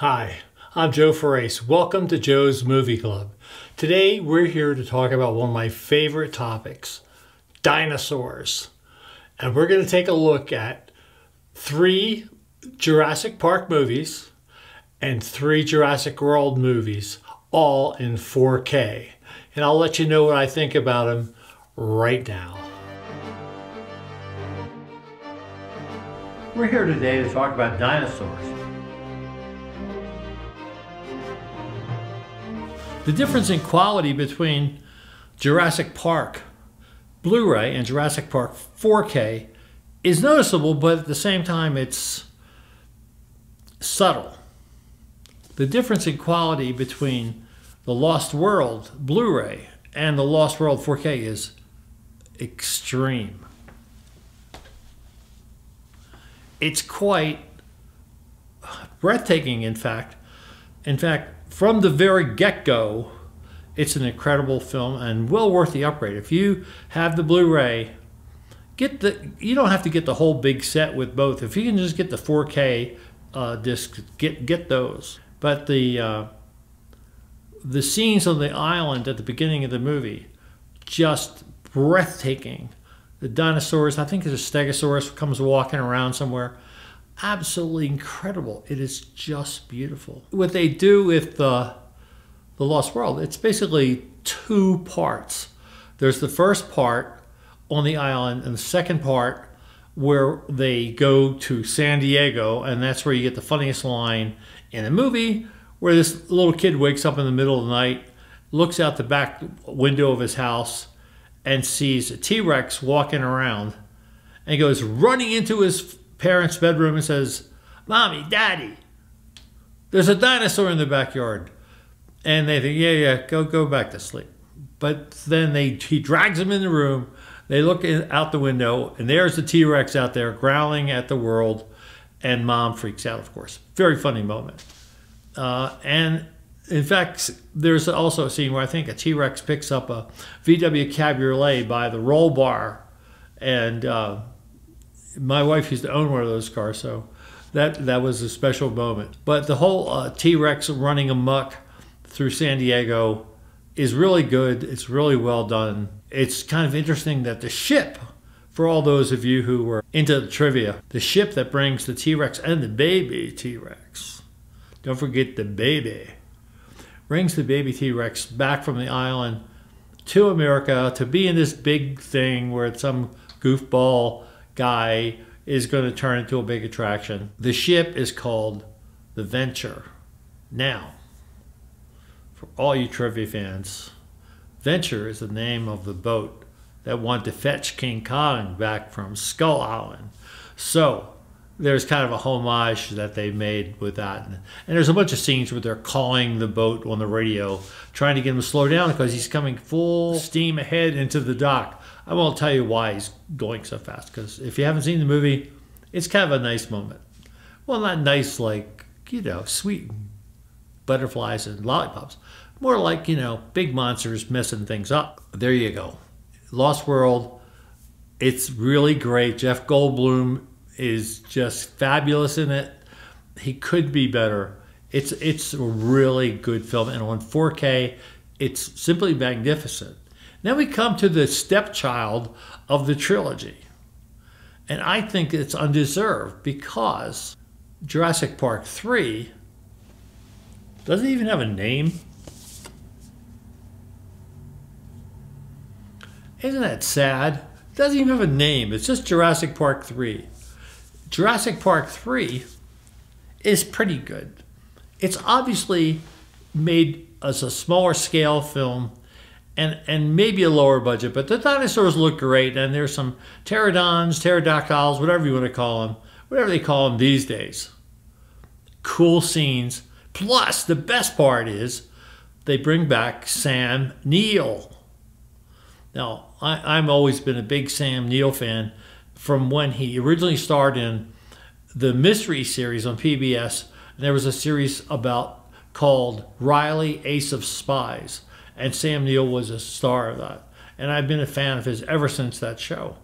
Hi, I'm Joe Farace. Welcome to Joe's Movie Club. Today we're here to talk about one of my favorite topics, dinosaurs. And we're going to take a look at 3 Jurassic Park movies and 3 Jurassic World movies, all in 4K. And I'll let you know what I think about them right now. We're here today to talk about dinosaurs. The difference in quality between Jurassic Park Blu-ray and Jurassic Park 4K is noticeable, but at the same time it's subtle. The difference in quality between the Lost World Blu-ray and the Lost World 4K is extreme. It's quite breathtaking, in fact. From the very get-go, it's an incredible film and well worth the upgrade. If you have the Blu-ray, you don't have to get the whole big set with both. If you can just get the 4K discs, get those. But the scenes on the island at the beginning of the movie, just breathtaking. The dinosaurs, I think there's a Stegosaurus comes walking around somewhere. Absolutely incredible. It is just beautiful. What they do with the Lost World, it's basically 2 parts. There's the first part on the island and the second part where they go to San Diego, and that's where you get the funniest line in the movie, where this little kid wakes up in the middle of the night, looks out the back window of his house and sees a T-Rex walking around, and he goes running into his parents' bedroom and says, "Mommy, Daddy, there's a dinosaur in the backyard." And they think, yeah, go back to sleep. But then he drags him in the room. They look out the window, and there's the T-Rex out there growling at the world, and Mom freaks out, of course. Very funny moment. And in fact, there's also a scene where I think a T-Rex picks up a VW Cabriolet by the roll bar, and my wife used to own one of those cars, so that was a special moment. But the whole T-Rex running amok through San Diego is really good. It's really well done. It's kind of interesting that the ship, for all those of you who were into the trivia, the ship that brings the T-Rex and the baby T-Rex, don't forget the baby, brings the baby T-Rex back from the island to America to be in this big thing where some goofball guy is going to turn into a big attraction. The ship is called the Venture. Now, for all you trivia fans, Venture is the name of the boat that went to fetch King Kong back from Skull Island. So there's kind of a homage that they made with that. And there's a bunch of scenes where they're calling the boat on the radio, trying to get him to slow down because he's coming full steam ahead into the dock. I won't tell you why he's going so fast, because if you haven't seen the movie, it's kind of a nice moment. Well, not nice like, sweet butterflies and lollipops. More like, big monsters messing things up. There you go. Lost World, it's really great. Jeff Goldblum is just fabulous in it. He could be better. It's a really good film, and on 4K, it's simply magnificent. Then we come to the stepchild of the trilogy, and I think it's undeserved because Jurassic Park 3 doesn't even have a name. Isn't that sad? It doesn't even have a name. It's just Jurassic Park 3. Jurassic Park 3 is pretty good. It's obviously made as a smaller scale film and maybe a lower budget, but the dinosaurs look great, and there's some pterodons, pterodactyls, whatever you want to call them, whatever they call them these days. Cool scenes. Plus, the best part is they bring back Sam Neill. Now, I've always been a big Sam Neill fan from when he originally starred in the mystery series on PBS. And there was a series called Riley, Ace of Spies, and Sam Neill was a star of that. And I've been a fan of his ever since that show.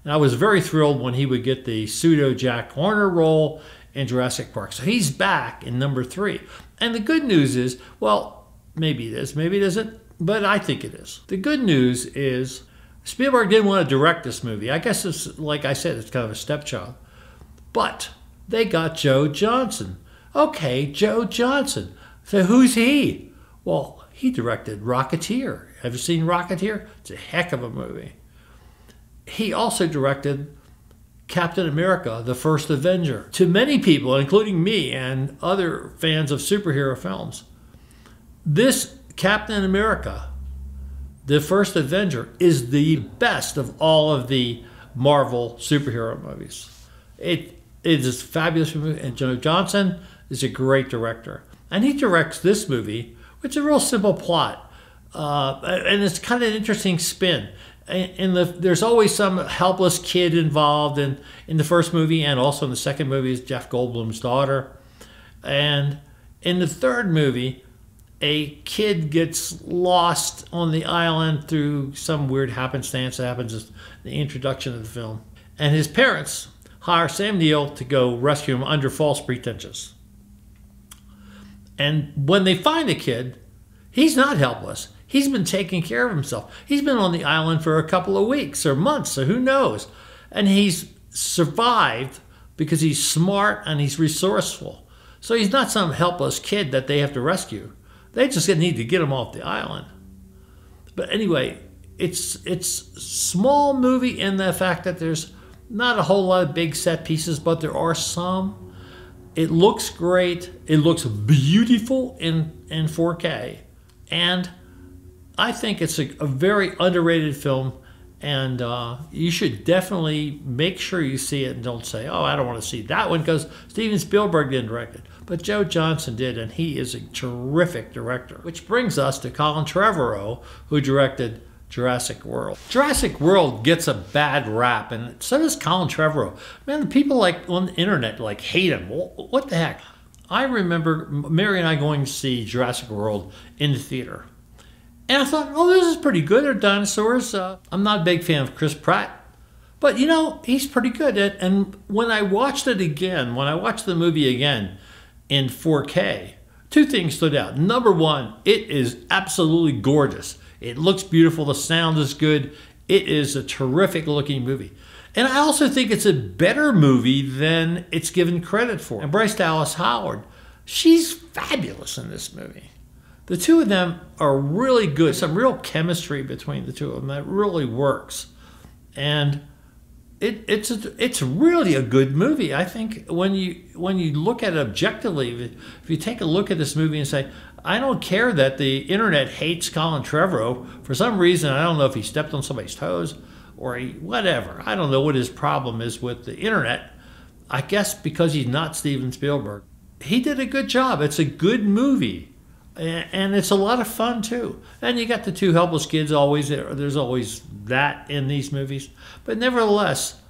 And I was very thrilled when he would get the pseudo Jack Horner role in Jurassic Park. So he's back in number 3. And the good news is, well, maybe it is, maybe it isn't, but I think it is. The good news is Spielberg didn't want to direct this movie. I guess it's, like I said, it's kind of a stepchild. But they got Joe Johnston. Okay, Joe Johnston. So who's he? Well, he directed Rocketeer. Have you seen Rocketeer? It's a heck of a movie. He also directed Captain America, the First Avenger. To many people, including me and other fans of superhero films, this Captain America, the First Avenger, is the best of all of the Marvel superhero movies. It is a fabulous movie, and Joe Johnston is a great director. And he directs this movie, which is a real simple plot. And it's kind of an interesting spin. There's always some helpless kid involved in the first movie, and also in the second movie is Jeff Goldblum's daughter. And in the third movie, a kid gets lost on the island through some weird happenstance that happens in the introduction of the film. And his parents hire Sam Neill to go rescue him under false pretenses. And when they find the kid, he's not helpless. He's been taking care of himself. He's been on the island for a couple of weeks or months, so who knows? And he's survived because he's smart and he's resourceful. So he's not some helpless kid that they have to rescue. They just need to get him off the island. But anyway, it's a small movie in the fact that there's not a whole lot of big set pieces, but there are some. It looks great. It looks beautiful in 4K. And I think it's a very underrated film, and you should definitely make sure you see it and don't say, oh, I don't want to see that one because Steven Spielberg didn't direct it. But Joe Johnston did, and he is a terrific director. Which brings us to Colin Trevorrow, who directed Jurassic World. Jurassic World gets a bad rap, and so does Colin Trevorrow. Man, the people like on the internet like hate him. What the heck? I remember Mary and I going to see Jurassic World in the theater. And I thought, oh, this is pretty good. They're dinosaurs. I'm not a big fan of Chris Pratt. But, you know, he's pretty good. And when I watched it again, when I watched the movie again in 4K, two things stood out. Number one, it is absolutely gorgeous. It looks beautiful. The sound is good. It is a terrific looking movie. And I also think it's a better movie than it's given credit for. And Bryce Dallas Howard, she's fabulous in this movie. The two of them are really good. Some real chemistry between the two of them that really works. And it's really a good movie. I think when you look at it objectively, if you take a look at this movie and say, I don't care that the internet hates Colin Trevorrow for some reason. I don't know if he stepped on somebody's toes or whatever. I don't know what his problem is with the internet. I guess because he's not Steven Spielberg. He did a good job. It's a good movie. And it's a lot of fun, too. And you got the two helpless kids always. There's always that in these movies. But nevertheless,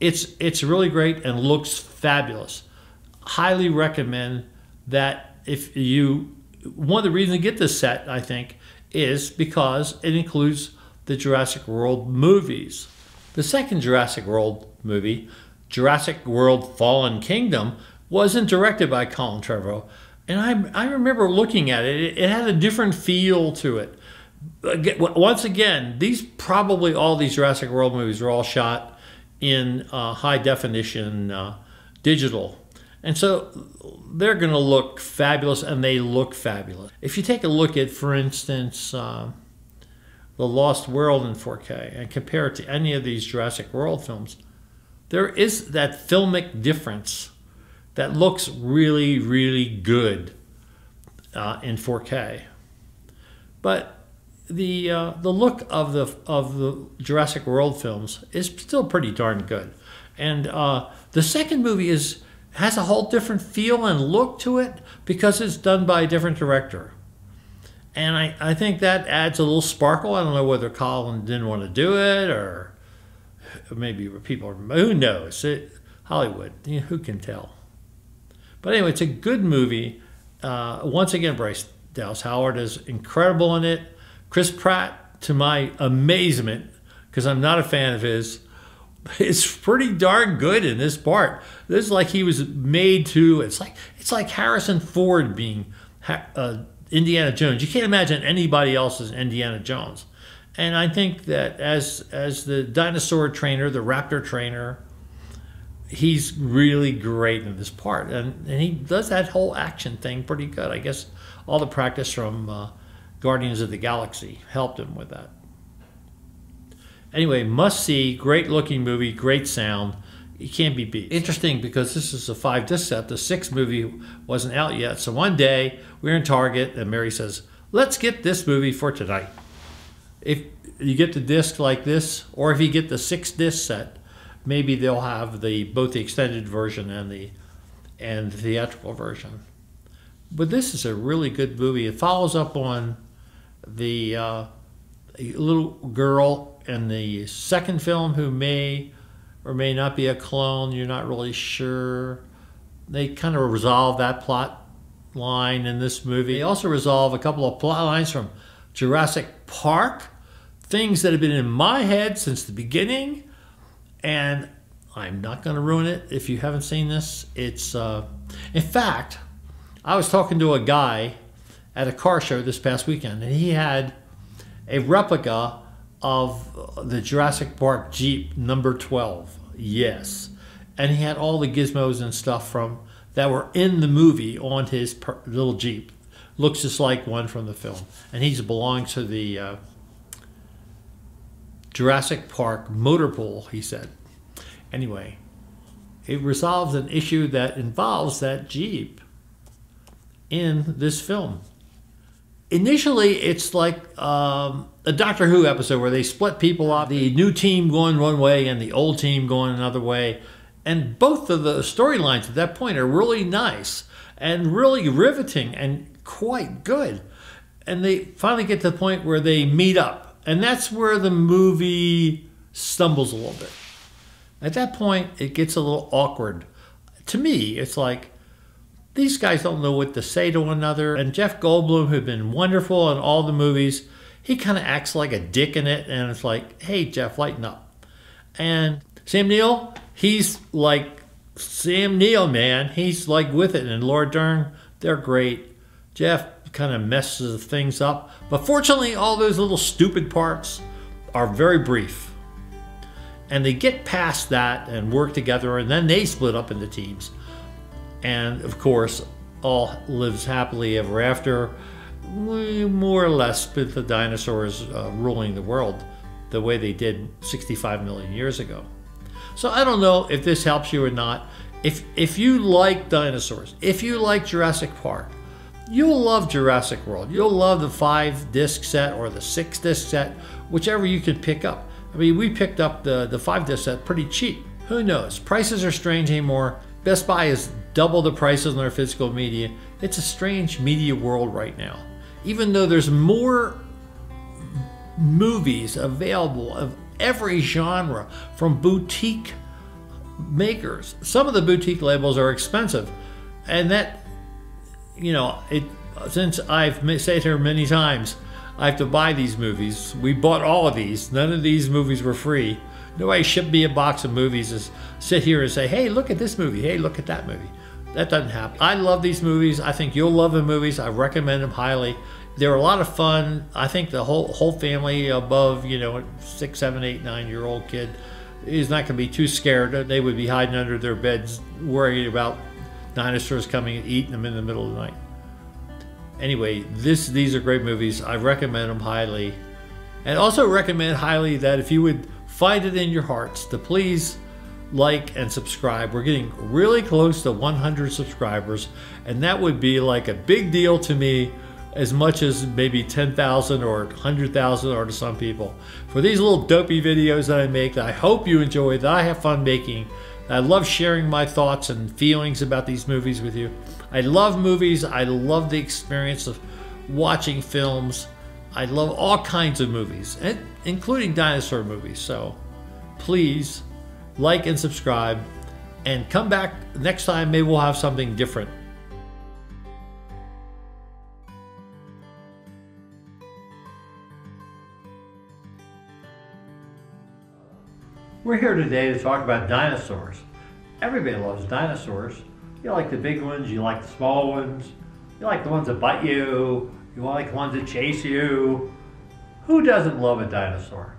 it's really great and looks fabulous. Highly recommend that if you... One of the reasons to get this set, I think, is because it includes the Jurassic World movies. The second Jurassic World movie, Jurassic World Fallen Kingdom, wasn't directed by Colin Trevorrow. And I remember looking at it. It had a different feel to it. Once again, all these Jurassic World movies were all shot in high definition digital. And so they're going to look fabulous, and they look fabulous. If you take a look at, for instance, The Lost World in 4K and compare it to any of these Jurassic World films, there is that filmic difference that looks really, really good in 4K. But the look of the Jurassic World films is still pretty darn good. And the second movie has a whole different feel and look to it because it's done by a different director. And I think that adds a little sparkle. I don't know whether Colin didn't want to do it or maybe people, who knows? Hollywood, who can tell? But anyway, it's a good movie. Once again, Bryce Dallas Howard is incredible in it. Chris Pratt, to my amazement, because I'm not a fan of his, It's pretty darn good in this part. This is like he was made to. It's like Harrison Ford being Indiana Jones. You can't imagine anybody else as Indiana Jones. And I think that as the dinosaur trainer, the raptor trainer, he's really great in this part, and he does that whole action thing pretty good. I guess all the practice from Guardians of the Galaxy helped him with that. Anyway, must see, great looking movie, great sound. It can't be beat. Interesting because this is a 5-disc set. The 6th movie wasn't out yet. So one day we're in Target and Mary says, let's get this movie for tonight. If you get the disc like this, or if you get the 6-disc set, maybe they'll have both the extended version and the theatrical version. But this is a really good movie. It follows up on the little girl in the second film who may or may not be a clone. You're not really sure. They kind of resolve that plot line in this movie. They also resolve a couple of plot lines from Jurassic Park, things that have been in my head since the beginning, and I'm not going to ruin it if you haven't seen this. It's in fact, I was talking to a guy at a car show this past weekend, and he had a replica of the Jurassic Park Jeep number 12. Yes. And he had all the gizmos and stuff that were in the movie on his little Jeep. Looks just like one from the film. And he belongs to the Jurassic Park motor pool, he said. Anyway, it resolves an issue that involves that Jeep in this film. Initially, it's like a Doctor Who episode where they split people up, the new team going one way and the old team going another way. And both of the storylines at that point are really nice and really riveting and quite good. And they finally get to the point where they meet up. And that's where the movie stumbles a little bit. At that point, it gets a little awkward. To me, it's like, these guys don't know what to say to one another. And Jeff Goldblum, who'd been wonderful in all the movies, he kind of acts like a dick in it. And it's like, hey, Jeff, lighten up. And Sam Neill, he's like Sam Neill, man. He's like with it. And Laura Dern, they're great. Jeff kind of messes things up. But fortunately, all those little stupid parts are very brief. And they get past that and work together. And then they split up into teams. And of course, all lives happily ever after, more or less with the dinosaurs ruling the world the way they did 65 million years ago. So I don't know if this helps you or not. If you like dinosaurs, if you like Jurassic Park, you'll love Jurassic World. You'll love the 5-disc set or the 6-disc set, whichever you can pick up. I mean, we picked up the 5-disc set pretty cheap. Who knows? Prices are strange anymore. Best Buy is double the prices on their physical media. It's a strange media world right now. Even though there's more movies available of every genre from boutique makers. Some of the boutique labels are expensive. And that, you know, since I've said here many times, I have to buy these movies. We bought all of these. None of these movies were free. Nobody shipped me a box of movies to sit here and say, hey, look at this movie. Hey, look at that movie. That doesn't happen. I love these movies. I think you'll love the movies. I recommend them highly. They're a lot of fun. I think the whole family above, 6, 7, 8, 9-year-old kid is not going to be too scared. They would be hiding under their beds worried about dinosaurs coming and eating them in the middle of the night. Anyway, these are great movies. I recommend them highly. And also recommend highly that if you would find it in your hearts to please like and subscribe. We're getting really close to 100 subscribers, and that would be like a big deal to me, as much as maybe 10,000 or 100,000 are to some people. For these little dopey videos that I make, that I hope you enjoy, that I have fun making. I love sharing my thoughts and feelings about these movies with you. I love movies. I love the experience of watching films. I love all kinds of movies, including dinosaur movies. So please like and subscribe, and come back next time. Maybe we'll have something different. We're here today to talk about dinosaurs. Everybody loves dinosaurs. You like the big ones, you like the small ones, you like the ones that bite you, you like the ones that chase you. Who doesn't love a dinosaur?